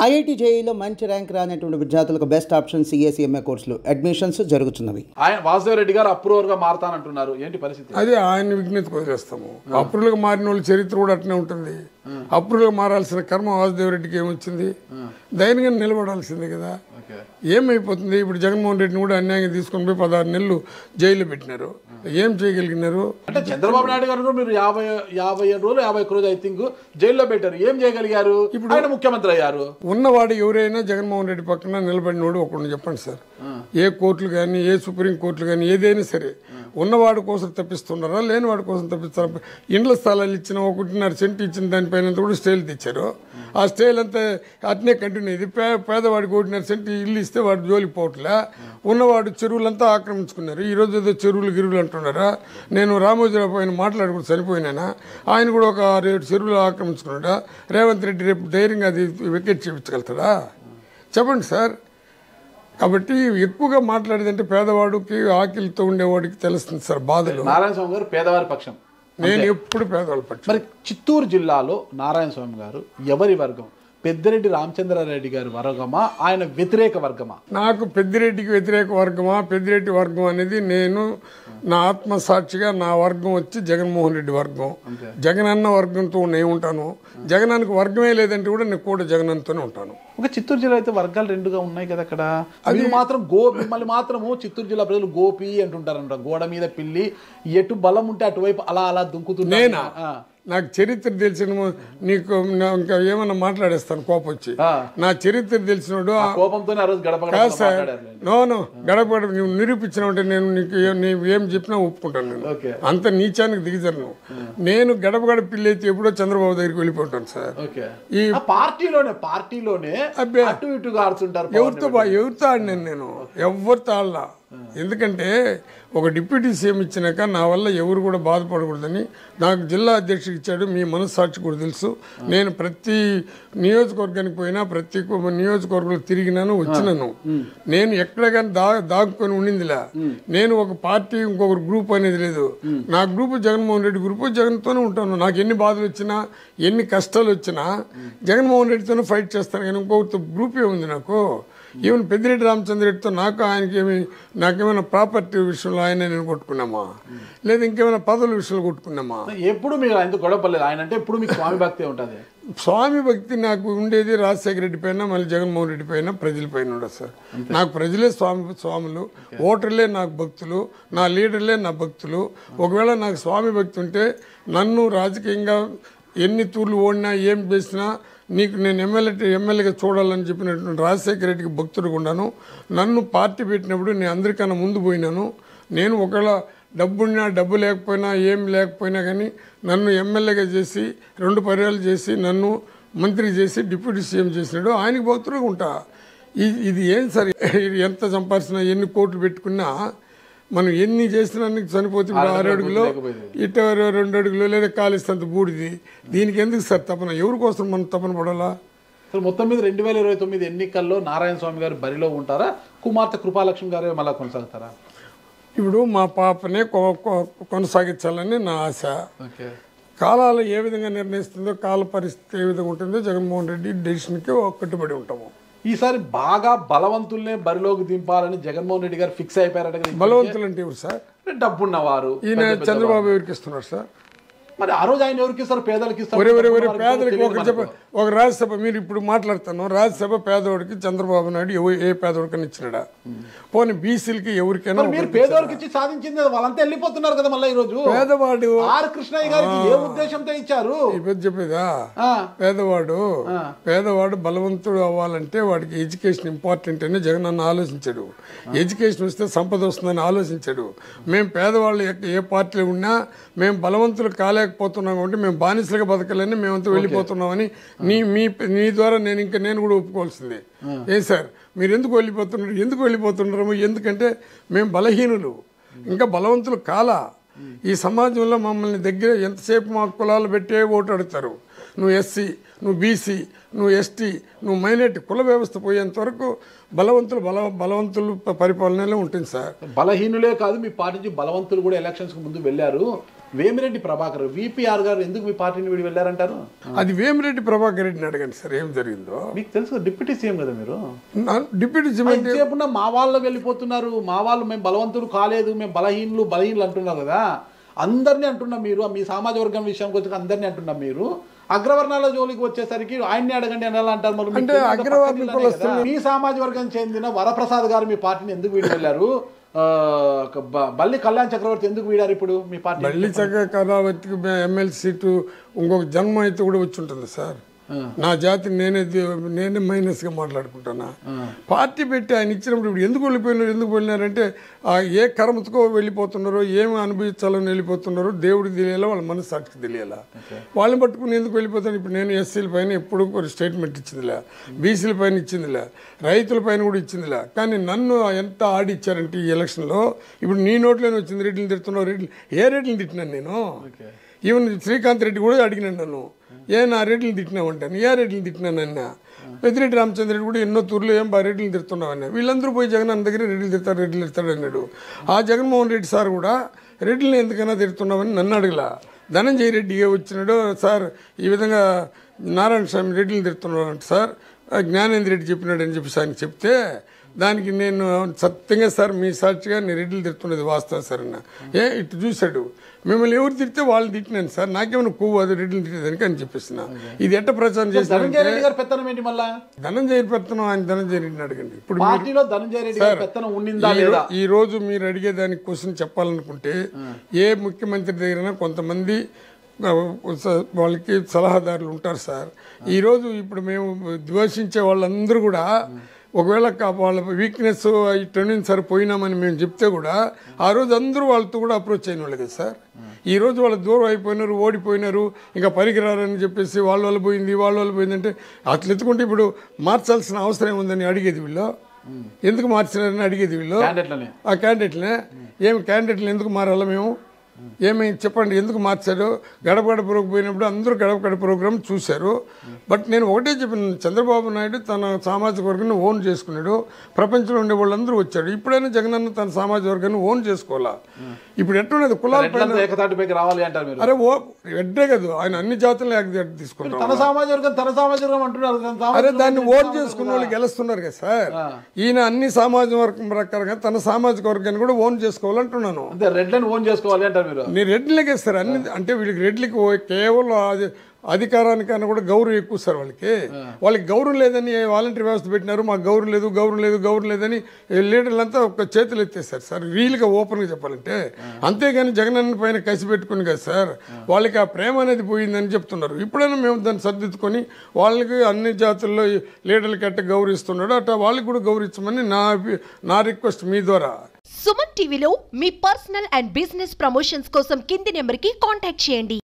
IIT జేఈలో మంచి rank రానటువంటి విద్యార్థులకు బెస్ట్ ఆప్షన్ సిఎస్ఈఎంఏ కోర్సులు అడ్మిషన్స్ జరుగుతున్నవి. ఆయన వాసుదేవ్ రెడ్డి గారు అప్రూవర్ గా మారతానంటున్నారు, ఏంటి పరిస్థితి? అదే ఆయన విజ్ఞతకు వదిలేస్తాము. అప్రూవల్గా మారిన వాళ్ళ చరిత్ర కూడా అట్నే ఉంటుంది. అప్రూవల్గా మారాల్సిన కర్మ వాసుదేవ్ రెడ్డికి ఏమొచ్చింది? ధైర్యంగా నిలబడాల్సిందే కదా. ఏమైపోతుంది? ఇప్పుడు జగన్మోహన్ రెడ్డిని కూడా అన్యాయంగా తీసుకొని పోయి 16 నెలలు జైల్లో పెట్టినారు. ఏం చేయగలిగినారు? అంటే చంద్రబాబు నాయుడు గారు మీరు 57 రోజులు 51 రోజు ఐ థింక్ జైల్లో పెట్టారు. ఏం చేయగలిగారు? ఇప్పుడు ఆయన ముఖ్యమంత్రి అయ్యారు. ఉన్నవాడు ఎవరైనా జగన్మోహన్ రెడ్డి పక్కన నిలబడినోడు ఒకటి చెప్పండి సార్. ఏ కోర్టులు కానీ ఏ సుప్రీం కోర్టులు కానీ ఏదైనా సరే ఉన్నవాడి కోసం తప్పిస్తున్నారా, లేనివాడి కోసం తప్పిస్తారా? ఇండ్ల స్థలాలు ఇచ్చిన 1.5 సెంటు ఇచ్చిన దానిపైన కూడా స్టేలు తెచ్చారు. ఆ స్టేల్ అంతా అట్నే కంటిన్యూ అయింది. పేదవాడికి 1.5 సెంటు ఇల్లు ఇస్తే వాడు జోలికి పోవట్లే. ఉన్నవాడు చెరువులంతా ఆక్రమించుకున్నారు. ఈరోజు ఏదో చెరువులు గిరువులు అంటున్నారా? నేను రామోజీరావు పైన మాట్లాడుకుంటూ చనిపోయినానా? ఆయన కూడా ఒక 6-7 చెరువులు ఆక్రమించుకున్నాడా? రేవంత్ రెడ్డి రేపు ధైర్యంగా అది వికెట్ చేయించగలుగుతాడా? చెప్పండి సార్. కాబట్టి ఎక్కువగా మాట్లాడేదంటే పేదవాడికి ఆకలితో ఉండేవాడికి తెలుస్తుంది సార్ బాధలు. నారాయణ స్వామి గారు పేదవారి పక్షం. నేను ఎప్పుడు పేదవాళ్ళ పక్షం. మరి చిత్తూరు జిల్లాలో నారాయణ స్వామి గారు ఎవరి వర్గం? పెద్దిరెడ్డి రామచంద్రారెడ్డి గారి వర్గమా, ఆయన వ్యతిరేక వర్గమా? నాకు పెద్దిరెడ్డికి వ్యతిరేక వర్గమా, పెద్దిరెడ్డి వర్గం అనేది నేను నా ఆత్మసాక్షిగా నా వర్గం వచ్చి జగన్మోహన్ రెడ్డి వర్గం. జగనన్న వర్గంతో నేను ఉంటాను. జగనానికి వర్గమే లేదంటే కూడా నేను కూడా జగనన్నతోనే ఉంటాను. ఒక చిత్తూరు జిల్లా అయితే వర్గాలు రెండుగా ఉన్నాయి కదా. అక్కడ అది మాత్రం మిమ్మల్ని మాత్రము చిత్తూరు జిల్లా ప్రజలు గోపి అంటుంటారంట. గోడ మీద పిల్లి, ఎటు బలం ఉంటే అటువైపు అలా అలా దుంకుతున్నా. నాకు చరిత్ర తెలిసిన నీకు ఇంకా ఏమన్నా మాట్లాడేస్తాను కోపం వచ్చి. నా చరిత్ర తెలిసినోడు కోపంతోనే నోను గడప నువ్వు నిరూపించినట్టే నేను నీకు ఏం చెప్పినా ఒప్పుకుంటాను. నేను అంత నీచానికి దిగజాను. నేను గడప గడప పిల్లి అయితే ఎప్పుడో చంద్రబాబు దగ్గరికి వెళ్ళిపోతాను సార్. ఈ పార్టీలోనే అటు ఇటుగా ఆడుతుంటారు. ఎవరితో ఆడినాను నేను? ఎవరితో ఆడలా. ఎందుకంటే ఒక డిప్యూటీ సీఎం ఇచ్చినాక నా వల్ల ఎవరు కూడా బాధపడకూడదని నాకు జిల్లా అధ్యక్షుడు ఇచ్చాడు. మీ మనస్సాక్షి కూడా తెలుసు. నేను ప్రతి నియోజకవర్గానికి పోయినా ప్రతి నియోజకవర్గంలో తిరిగినాను, వచ్చినాను. నేను ఎక్కడ కానీ దాక్కుని ఉండిందిలా. నేను ఒక పార్టీ ఇంకొకరు గ్రూప్ అనేది లేదు. నా గ్రూప్ జగన్మోహన్ రెడ్డి గ్రూపు. జగన్తోనే ఉంటాను. నాకు ఎన్ని బాధలు వచ్చినా ఎన్ని కష్టాలు వచ్చినా జగన్మోహన్ రెడ్డితోనే ఫైట్ చేస్తాను. కానీ ఇంకొకరితో గ్రూపే ఉంది నాకు. ఈవెన్ పెద్దిరెడ్డి రామచంద్రెడ్డితో నాకేమైనా ప్రాపర్టీ విషయంలో ఆయన నేను కొట్టుకున్నామా, లేదా ఇంకేమైనా పదవుల విషయంలో కొట్టుకున్నామా? ఎప్పుడు మీరు ఆయన గొడవపడలేదు. ఆయన అంటే ఎప్పుడు మీకు స్వామి భక్తి ఉంటుంది. స్వామి భక్తి నాకు ఉండేది రాజశేఖర రెడ్డి పైన, మళ్ళీ జగన్మోహన్ రెడ్డి పైన, ప్రజల పైన ఉండదు సార్. నాకు ప్రజలే స్వాములు, ఓటర్లే నాకు భక్తులు, నా లీడర్లే నా భక్తులు. ఒకవేళ నాకు స్వామి భక్తి ఉంటే నన్ను రాజకీయంగా ఎన్ని తూర్లు ఓడినా ఏం చేసినా నీకు నేను ఎమ్మెల్యేగా చూడాలని చెప్పినటువంటి రాజశేఖర రెడ్డికి భక్తుడిగా ఉన్నాను. నన్ను పార్టీ పెట్టినప్పుడు నేను అందరికన్నా ముందు పోయినాను. నేను ఒకవేళ డబ్బున్నా డబ్బు లేకపోయినా ఏం లేకపోయినా కానీ నన్ను ఎమ్మెల్యేగా చేసి 2 పర్యాలు చేసి నన్ను మంత్రి చేసి డిప్యూటీ సీఎం చేసినాడు. ఆయనకి భక్తుడిగా ఉంటా. ఇది ఏం సార్? ఎంత సంపాదించినా ఎన్ని కోట్లు పెట్టుకున్నా మనం ఎన్ని చేసినా చనిపోతే 6 అడుగులు ఇటు 2 అడుగులు లేదా కాలిస్తంత బూడిది. దీనికి ఎందుకు సార్ తపన? ఎవరి కోసం మనం తపన పడాలా? మొత్తం మీద 2029 ఎన్నికల్లో నారాయణ స్వామి గారు బరిలో ఉంటారా? కుమార్తె కృపాలక్ష్మి గారు మళ్ళీ కొనసాగుతారా? ఇప్పుడు మా పాపనే కొనసాగించాలని నా ఆశ. కాలాలు ఏ విధంగా నిర్ణయిస్తుందో, కాల పరిస్థితి ఏ విధంగా ఉంటుందో జగన్మోహన్ రెడ్డి డెసిషన్కి కట్టుబడి ఉంటాము. ఈసారి బాగా బలవంతుల్నే బరిలోకి దింపాలని జగన్మోహన్ రెడ్డి గారు ఫిక్స్ అయిపోయారట. బలవంతులు అంటే ఎవరు సార్? డబ్బున్నవారు. ఈయన చంద్రబాబు ఎవరికి ఇస్తున్నారు సార్? మరి ఆ రోజు ఆయన ఎవరికి ఇస్తారు? పేదలకు ఇస్తారు. పేదలకి ఒక రాజ్యసభ మీరు ఇప్పుడు మాట్లాడుతాను. రాజ్యసభ పేదవాడికి చంద్రబాబు నాయుడు ఏ పేదవాడికని ఇచ్చినాడా? పోనీ బీసీలకి ఎవరికైనా పేదవాడికి ఇచ్చి సాధించింది వాళ్ళంతా వెళ్ళిపోతున్నారు కదా. మళ్ళీ ఈ రోజు పేదవాడు ఆర్ కృష్ణయ్య గారికి ఏ ఉద్దేశంతో ఇచ్చారు? ఇప్పుడు చెప్పేదా? పేదవాడు బలవంతుడు అవ్వాలంటే వాడికి ఎడ్యుకేషన్ ఇంపార్టెంట్ అని జగన్ అన్న ఆలోచించాడు. ఎడ్యుకేషన్ వస్తే సంపద వస్తుందని ఆలోచించాడు. మేము పేదవాళ్ళు ఏ పార్టీలో ఉన్నా మేము బలవంతులు కాలేకపోతున్నాం కాబట్టి మేము బానిసలుగా బతకాలని మేమంతా వెళ్ళిపోతున్నామని నీ ద్వారా నేను కూడా ఒప్పుకోవాల్సిందే. ఏం సార్ మీరు ఎందుకు వెళ్ళిపోతున్నారు? ఎందుకంటే మేము బలహీనులు, ఇంకా బలవంతులు కాలా. ఈ సమాజంలో మమ్మల్ని దగ్గర ఎంతసేపు మా కులాలు పెట్టే ఓటు అడుగుతారు. నువ్వు ఎస్సీ, నువ్వు బీసీ, నువ్వు ఎస్టీ, నువ్వు మైనారిటీ కుల వ్యవస్థ పోయేంత వరకు బలవంతులు పరిపాలనలో ఉంటుంది సార్. బలహీనులే కాదు, మీ పార్టీ నుంచి బలవంతులు కూడా ఎలక్షన్స్ కు ముందు వెళ్ళారు. వేమిరెడ్డి ప్రభాకర్ VPR గారు ఎందుకు మీ పార్టీని వీడి వెళ్ళారంటారు? అది వేమిరెడ్డి ప్రభాకర్ రెడ్డిని అడగండి సార్ ఏం జరిగిందో. మీకు తెలుసు డిప్యూటీ సీఎం కదా మీరు. డిప్యూటీ సీఎం ఎంతసేపు మా వాళ్ళు వెళ్ళిపోతున్నారు, మా వాళ్ళు మేము బలవంతులు కాలేదు, మేము బలహీనులు అంటున్నారు కదా. అందరినీ అంటున్నాం, మీరు మీ సామాజిక వర్గం విషయానికి వచ్చి అందరినీ అంటున్నాం. మీరు అగ్రవర్ణాల జోలికి వచ్చేసరికి ఆయన్ని అడగండి అని ఎలా అంటారు? మీ సామాజిక వర్గం చెందిన వరప్రసాద్ గారు మీ పార్టీని ఎందుకు వీడి వెళ్ళారు? బల్లి కళ్యాణ్ చక్రవర్తి ఎందుకు వీడారు ఇప్పుడు మీ పార్టీ? బల్లి చక్రవర్తికి ఎమ్మెల్సీ సీటు ఇంకొక జన్మ అయితే కూడా వచ్చి ఉంటుంది సార్. నా జాతి నేనే మైనస్ గా మాట్లాడుకుంటానా? పార్టీ పెట్టి ఆయన ఇచ్చినప్పుడు ఇప్పుడు ఎందుకు వెళ్ళిపోయినారంటే ఏ కర్మతో వెళ్ళిపోతున్నారో, ఏమి అనుభవించాలని వెళ్ళిపోతున్నారో దేవుడికి తెలియాలా, వాళ్ళ మనస్సాక్షికి తెలియాలా. వాళ్ళని పట్టుకుని ఎందుకు వెళ్ళిపోతాను? ఇప్పుడు నేను ఎస్సీల పైన ఎప్పుడు ఒక స్టేట్మెంట్ ఇచ్చిందిలే, బీసీల పైన ఇచ్చిందిలే, రైతుల పైన కూడా ఇచ్చిందిలే. కానీ నన్ను ఎంత ఆడిచ్చారంటే ఈ ఎలక్షన్లో, ఇప్పుడు నీ నోట్లోనే వచ్చింది రెడ్డిని తిడుతున్నావు. ఏ రెడ్డిని తిట్టినాను నేను? ఈవెన్ శ్రీకాంత్ రెడ్డి కూడా అడిగినాను నన్ను, నా రెడ్డిని తిట్టినావంటాను. ఏ రెడ్డిని తిట్టినానన్నా? పెద్దిరెడ్డి రామచంద్ర రెడ్డి కూడా ఎన్నో తూర్లు ఏం రెడ్డిని తిడుతున్నావన్నా. వీళ్ళందరూ పోయి జగన్ అన్న దగ్గర రెడ్డిలు తిడతాడు అన్నాడు. ఆ జగన్మోహన్ రెడ్డి సార్ కూడా రెడ్డిని ఎందుకన్నా తిడుతున్నావని నన్ను అడగలా. ధనంజయ రెడ్డి వచ్చినాడు, సార్ ఈ విధంగా నారాయణ స్వామి రెడ్డిని తిడుతున్నాడు అంటే సార్ జ్ఞానేంద్ర రెడ్డి చెప్పినాడు అని చెప్పి ఆయన చెప్తే, దానికి నేను సత్యంగా సార్ మీ సాక్షిగా నేను రెడ్డిలు తిడుతున్నది వాస్తవం సార్ అన్న. ఇటు చూశాడు, మిమ్మల్ని ఎవరు తిడితే వాళ్ళు తిట్టినాను సార్, నాకేమైనా కొవ్వు అది రెడ్డిలు తిట్టేదానికి అని చెప్పేసిన. ఇది ఎట్ట ప్రచారం చేసిన ధనంజయ పెత్తనం ఆయన ధనంజయ రెడ్డిని అడగండి. ఇప్పుడు ఈ రోజు మీరు అడిగేదానికి క్వశ్చన్ చెప్పాలనుకుంటే ఏ ముఖ్యమంత్రి దగ్గర కొంతమంది వాళ్ళకి సలహాదారులు ఉంటారు సార్. ఈరోజు ఇప్పుడు మేము ద్వేషించే వాళ్ళందరూ కూడా ఒకవేళ వాళ్ళ వీక్నెస్ ఇటు సార్ పోయినామని మేము చెప్తే కూడా ఆ రోజు అందరూ వాళ్ళతో కూడా అప్రోచ్ అయిన వాళ్ళు కదా సార్. ఈ రోజు వాళ్ళు దూరం అయిపోయినారు, ఓడిపోయినారు, ఇంకా పనికిరారని చెప్పేసి వాళ్ళ పోయిందంటే అట్లా ఎత్తుకుంటే ఇప్పుడు మార్చాల్సిన అవసరం ఏముందని అడిగేది వీళ్ళు. ఎందుకు మార్చినారని అడిగేది వీళ్ళు. ఆ క్యాండిడేట్లే ఏమి క్యాండిడేట్లు ఎందుకు మారాలా మేము? ఏమైంది చెప్పండి, ఎందుకు మార్చారు? గడప గడపకు పోయినప్పుడు అందరూ గడప ప్రోగ్రామ్ చూశారు. బట్ నేను ఒకటే చెప్పాను, చంద్రబాబు నాయుడు తన సామాజిక వర్గాన్ని ఓన్ చేసుకున్నాడు, ప్రపంచంలో ఉండే వాళ్ళందరూ వచ్చాడు. ఇప్పుడైనా జగనన్న తన సామాజిక వర్గాన్ని ఓన్ చేసుకోవాలా? ఇప్పుడు ఎట్టున్నది కులాల రావాలి అంటారు. అరే ఎడ్డే కదా, ఆయన అన్ని జాతులను తీసుకుంటారు. అరే దాన్ని ఓన్ చేసుకున్న వాళ్ళు గెలుస్తున్నారు కదా సార్. ఈయన అన్ని సామాజిక వర్గం ప్రకారంగా తన సామాజిక వర్గాన్ని కూడా ఓన్ చేసుకోవాలంటున్నాను. రెడ్లను ఓన్ చేసుకోవాలి అంటారు మీరు. నేను రెడ్లకే సార్ అన్ని, అంటే వీళ్ళకి రెడ్లకి కేవలం అధికారానికన్నా కూడా గౌరవం ఎక్కువ సార్. వాళ్ళకి గౌరవం లేదని వాలంటీర్ వ్యవస్థ పెట్టినారు, మాకు గౌరవం లేదని లీడర్లంతా ఒక చేతులు ఎత్తేస్తారు సార్, రియల్గా ఓపెన్గా చెప్పాలంటే. అంతేగాని జగనన్న పైన కసి పెట్టుకుని కదా సార్ వాళ్ళకి ఆ ప్రేమ అనేది పోయిందని చెప్తున్నారు. ఇప్పుడైనా మేము దాన్ని సర్దిద్దుకొని వాళ్ళకి అన్ని జాతుల్లో లీడర్లకి అట్ట గౌరవిస్తున్నాడు అట్లా వాళ్ళకి కూడా గౌరవించమని నా రిక్వెస్ట్ మీ ద్వారా. సుమన్ టీవీలో మీ పర్సనల్ అండ్ బిజినెస్ ప్రమోషన్స్ కోసం కింది నెంబర్కి కాంటాక్ట్ చేయండి.